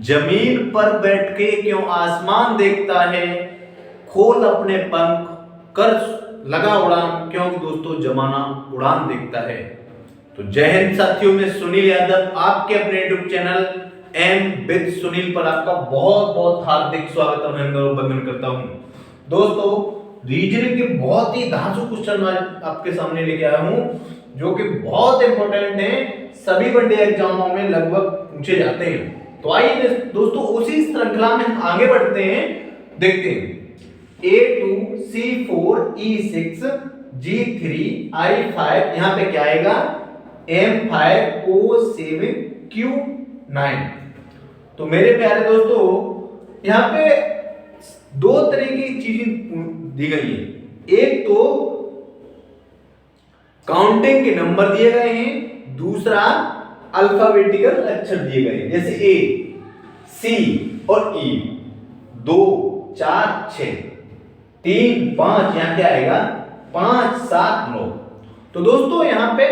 जमीन पर बैठ के क्यों आसमान देखता है, खोल अपने पंख कर लगा उड़ान, क्योंकि दोस्तों जमाना उड़ान देखता है। तो जय हिंद साथियों, में सुनील यादव आपके अपने YouTube channel M with Sunil पर आपका बहुत बहुत हार्दिक स्वागत और वंदन करता हूं। दोस्तों रीजनिंग के बहुत ही धांसू क्वेश्चन आपके सामने लेके आया हूं, जो कि बहुत इंपॉर्टेंट है, सभी वनडे एग्जामों में लगभग पूछे जाते हैं। तो आइए दोस्तों उसी श्रृंखला में हम आगे बढ़ते हैं, देखते हैं। A2 C4 E6 G3 I5, यहां पे क्या आएगा M5 O7 Q9। तो मेरे प्यारे दोस्तों यहां पे दो तरह की चीजें दी गई है। एक तो काउंटिंग के नंबर दिए गए हैं, दूसरा अल्फाबेटिकल अक्षर दिए गए हैं, जैसे ए, सी और ई। 2 4 6 3 5, यहां क्या आएगा 5 7 9। तो दोस्तों यहां पे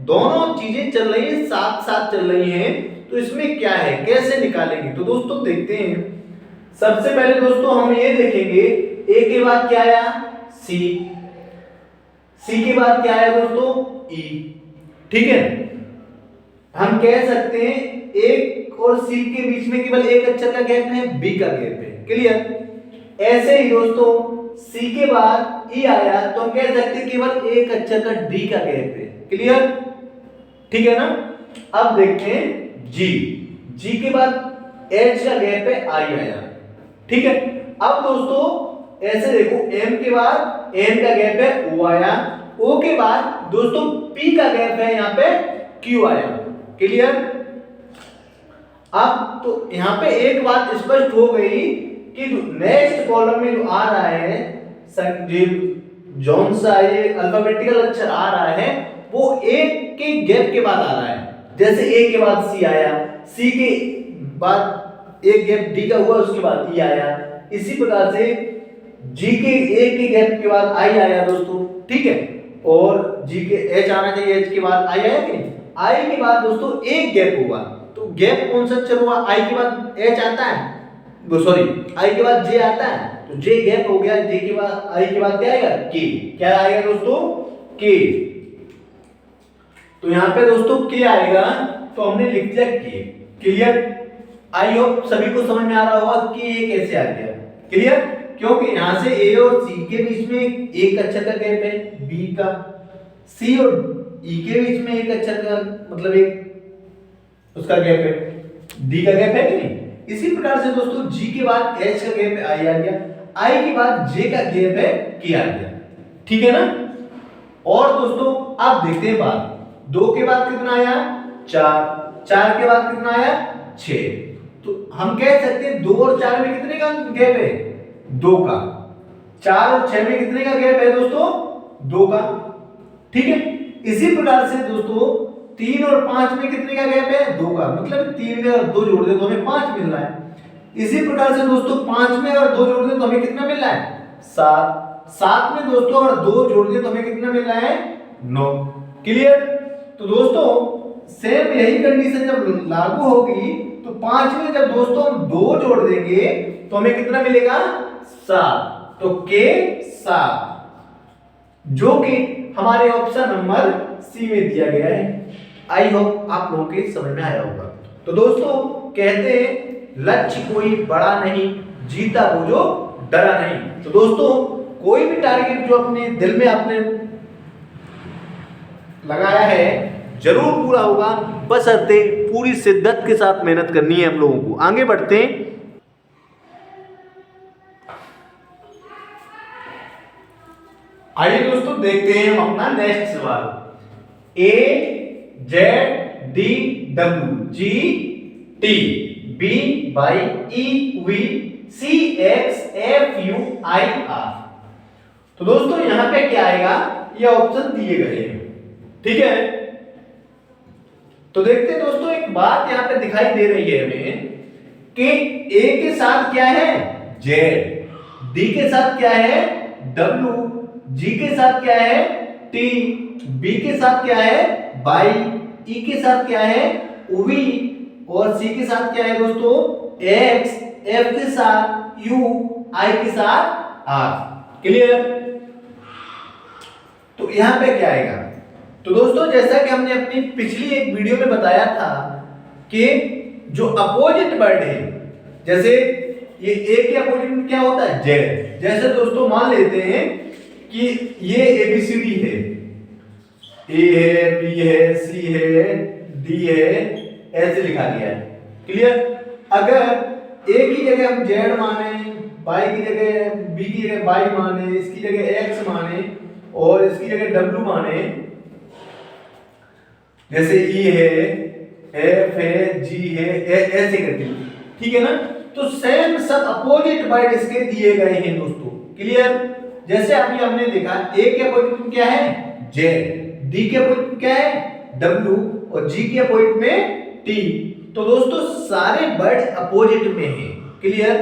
दोनों चीजें चल रही है, साथ साथ चल रही हैं। तो इसमें क्या है, कैसे निकालेंगे? तो दोस्तों देखते हैं। सबसे पहले दोस्तों हम ये देखेंगे, ए के बाद क्या आया सी, सी के बाद क्या आया दोस्तों ई। ठीक है, हम कह सकते हैं एक और सी के बीच में केवल एक अक्षर का गैप है, बी का गैप है। क्लियर? ऐसे ही दोस्तों सी के बाद ई आया तो हम कह सकते हैं केवल एक अक्षर का डी का गैप है। क्लियर? ठीक है ना। अब देखते हैं जी, जी के बाद एच का गैप है, आई आया। ठीक है, अब दोस्तों ऐसे देखो, एम के बाद एन का गैप है, ओ आया। ओ के बाद दोस्तों पी का गैप है, यहां पे क्यू आया। क्लियर? अब तो यहां पे एक बात स्पष्ट हो गई कि नेक्स्ट कॉलम में जो आ रहा है, जौन सा ये अल्फाबेटिकल अक्षर आ रहा है, वो एक के गैप के बाद आ रहा है। जैसे ए के बाद सी आया, सी के बाद एक गैप डी का हुआ, उसके बाद ई आया। इसी प्रकार से जी के ए के गैप के बाद आई आया दोस्तों। ठीक है, और जी के एच आना चाहिए, एच के बाद आई आया कि नहीं? आई के बाद दोस्तों एक गैप होगा, तो गैप कौन सा अक्षर हुआ? आई के बाद एच आता है, सॉरी आई के बाद जे आता है, तो जे गैप हो गया। जे के बाद आई के बाद क्या आएगा के। क्या आएगा दोस्तों के। तो यहां पे दोस्तों के आएगा, तो हमने लिख दिया के। क्लियर? आई होप सभी को समझ में आ रहा होगा कि ये कैसे आ गया। क्लियर? क्योंकि यहां से ए और सी के बीच में एक अक्षर का गैप है, बी का, सी और ई के बीच में एक अक्षर का मतलब एक उसका गैप है, डी का गैप है कि नहीं? इसी प्रकार से दोस्तों जी के बाद एच का गैप है, आई आ गया। आई के बाद जे का गैप है, के आ गया। ठीक है ना। और दोस्तों अब देखते हैं बात, 2 के बाद कितना आया 4, 4 के बाद कितना आया 6। तो हम कह सकते हैं 2 और 4 में कितने का गैप है? 2 का। 4 और 6 में कितने का गैप है दोस्तों? 2 का। ठीक है, इसी प्रकार से दोस्तों 3 और 5 में कितने का गैप है? 2 का। मतलब 3 में और 2 जोड़ दे तो हमें 5 मिल रहा है। इसी प्रकार से दोस्तों 5 में और 2 जोड़ दे तो हमें कितना मिल रहा है? 7। 7 में दोस्तों अगर 2 जोड़ दे तो हमें कितना मिल रहा है? 9। क्लियर? तो दोस्तों सेम यही कंडीशन जब लागू होगी, तो 5 में जब दोस्तों हम 2 जोड़ देंगे तो हमें कितना मिलेगा? 7। तो के 7, जो कि हमारे ऑप्शन नंबर सी में दिया गया है। आई होप आप लोगों के समझ में आया होगा। तो दोस्तों कहते हैं लक्ष्य कोई बड़ा नहीं, जीता वो जो डरा नहीं। तो दोस्तों कोई भी टारगेट जो अपने दिल में आपने लगाया है जरूर पूरा होगा, बशर्ते पूरी शिद्दत के साथ मेहनत करनी है हम लोगों को। आगे बढ़ते हैं। आइए दोस्तों देखते हैं हम अपना नेक्स्ट सवाल। A Z D W G T B Y E V C X F U I R। तो दोस्तों यहां पे क्या आएगा? ये ऑप्शन दिए गए हैं। ठीक है, तो देखते हैं दोस्तों, एक बात यहां पे दिखाई दे रही है हमें कि A के साथ क्या है Z, D के साथ क्या है W, G के साथ क्या है T, B के साथ क्या है Y, E के साथ क्या है UV, और सी के साथ क्या है दोस्तों x, f के साथ u, i के साथ r। क्लियर? तो यहां पे क्या आएगा? तो दोस्तों जैसा कि हमने अपनी पिछली एक वीडियो में बताया था कि जो अपोजिट वर्ड है, जैसे ये ए के अपोजिट में क्या होता है जेड। जैसे दोस्तों मान लेते हैं कि ये एबीसीडी है, ए है, बी है, सी है, डी है, ऐसे लिखा गया है। क्लियर? अगर ए की जगह हम जेड माने, बाई की जगह, बी की जगह बाई माने, इसकी जगह एक्स माने और इसकी जगह डब्ल्यू माने, जैसे ई है, एफ है, जी है, ऐसे करके, ठीक है ना? तो सेम सब अपोजिट वर्ड इसके दिए गए हैं दोस्तों। क्लियर? जैसे अभी हमने देखा ए के अपोजिट में क्या है जेड, डी के अपोजिट में क्या है डब्ल्यू और जी के अपोजिट में टी। तो दोस्तों सारे वर्ड अपोजिट में हैं। क्लियर?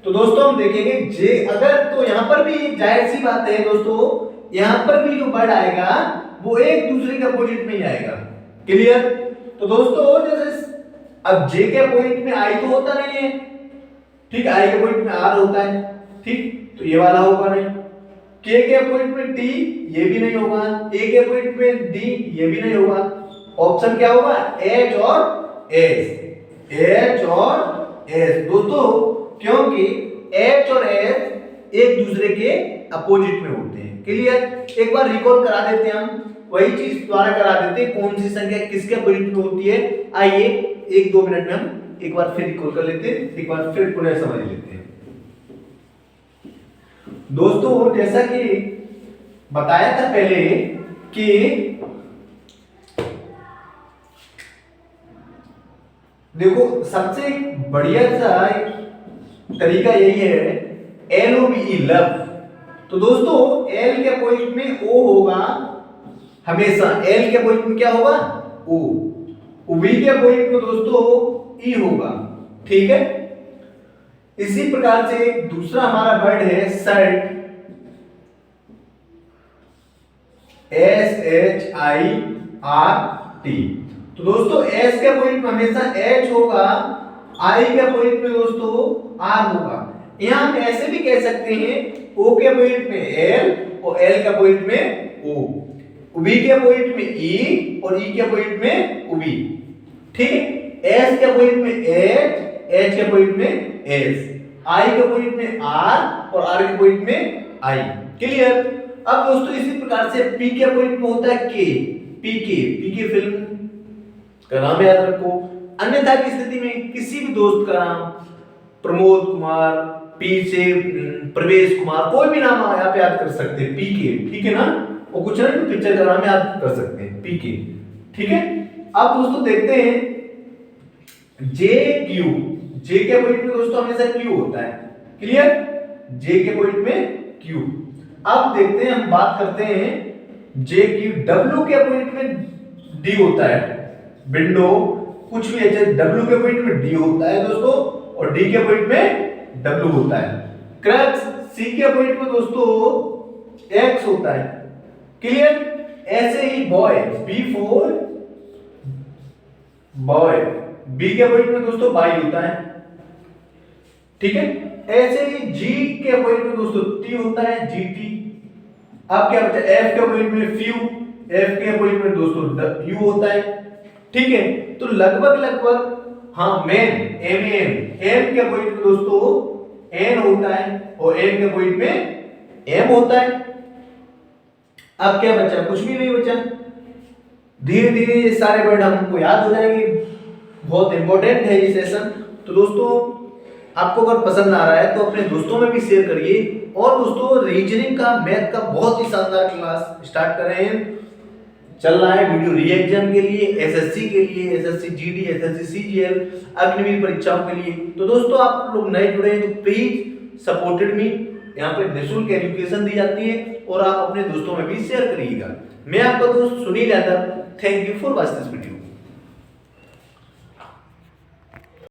तो दोस्तों हम देखेंगे जे, अगर तो यहां पर भी जाहिर सी बात है दोस्तों, यहां पर भी जो वर्ड आएगा वो एक दूसरे के अपोजिट में ही आएगा। क्लियर? तो दोस्तों जैसे अब जे के अपोजिट में आई तो होता नहीं है, ठीक, आई के अपोजिट में आर होता है, ठीक, तो ये वाला होगा नहीं। के अपोजिट में टी, ये भी नहीं होगा। ए के अपोजिट में डी, ये भी नहीं होगा। ऑप्शन क्या होगा एच और एस, एच और एस दोस्तों, क्योंकि एच और एस एक दूसरे के अपोजिट में होते हैं। क्लियर? एक बार रिकॉल करा देते हैं हम, वही चीज द्वारा करा देते हैं, कौन सी संख्या किसके अपोजिट में होती है। आइए 1-2 मिनट में हम एक बार फिर रिकॉल कर लेते हैं, एक बार फिर पुनः समझ लेते हैं। दोस्तों जैसा कि बताया था पहले कि देखो सबसे बढ़िया सा तरीका यही है LOVE लव। तो दोस्तों L के अपोजिट में O होगा हमेशा, L के अपोजिट में क्या होगा O, V के अपोजिट में दोस्तों E होगा। ठीक है? इसी प्रकार से दूसरा हमारा वर्ड है शर्ट, SHIRT। तो दोस्तों S के अपोजिट में हमेशा H होगा, I के अपोजिट में दोस्तों R होगा। यहां हम ऐसे भी कह सकते हैं O के अपोजिट में L और L के अपोजिट में O, V के अपोजिट में E और E के अपोजिट में V। ठीक है? S के अपोजिट में H, H के अपोजिट में S, I के अपोजिट में R और R के अपोजिट में I। क्लियर? अब दोस्तों इसी प्रकार से P के अपोजिट में होता है K, PK फिल्म का नाम याद रखो। अन्यथा की स्थिति में किसी भी दोस्त का नाम प्रमोद कुमार, P से प्रवेश कुमार, कोई भी नाम आप याद कर सकते हैं PK। ठीक है ना? और कुछ नहीं पिक्चर का नाम याद कर सकते हैं PK। ठीक है? अब दोस्तों देखते हैं JQ, J के अपोजिट में दोस्तों हमेशा Q होता है। क्लियर? J के अपोजिट में Q। अब देखते हैं, हम बात करते हैं JQ, W के अपोजिट में D होता है, विंडो कुछ भी है, W के अपोजिट में D होता है दोस्तों और D के अपोजिट में W होता है। क्रक्स, C के अपोजिट में दोस्तों X होता है। क्लियर? ऐसे ही boy, B for boy, B के अपोजिट में दोस्तों बाई होता है। ठीक है? ऐसे ही G के अपोजिट में दोस्तों T होता है, GT। अब क्या बचा? F के अपोजिट में फ्यू, F के अपोजिट में दोस्तों U होता है। ठीक है? तो लगभग हाँ मैन, MAN, M के अपोजिट में दोस्तों N होता है और N के अपोजिट में M होता है। अब क्या बचा? कुछ भी नहीं बचा। धीरे धीरे ये सारे वर्ड हमको याद हो जाएंगे। बहुत इंपॉर्टेंट है ये सेशन। तो दोस्तों आपको अगर पसंद आ रहा है तो अपने दोस्तों में भी शेयर करिए। और दोस्तों रीजनिंग का, मैथ का बहुत ही शानदार क्लास स्टार्ट कर रहे हैं, चल रहा है वीडियो री एग्जाम के लिए, एसएससी के लिए, SSC GD, SSC CGL, Agniveer परीक्षाओं के लिए। तो दोस्तों आप लोग नए जुड़े हैं तो प्लीज सपोर्टेड मी, यहाँ पे निःशुल्क एजुकेशन दी जाती है और आप अपने दोस्तों में भी शेयर करिएगा। मैं आपका दोस्त Sunil Yadav, thank you for watching this video.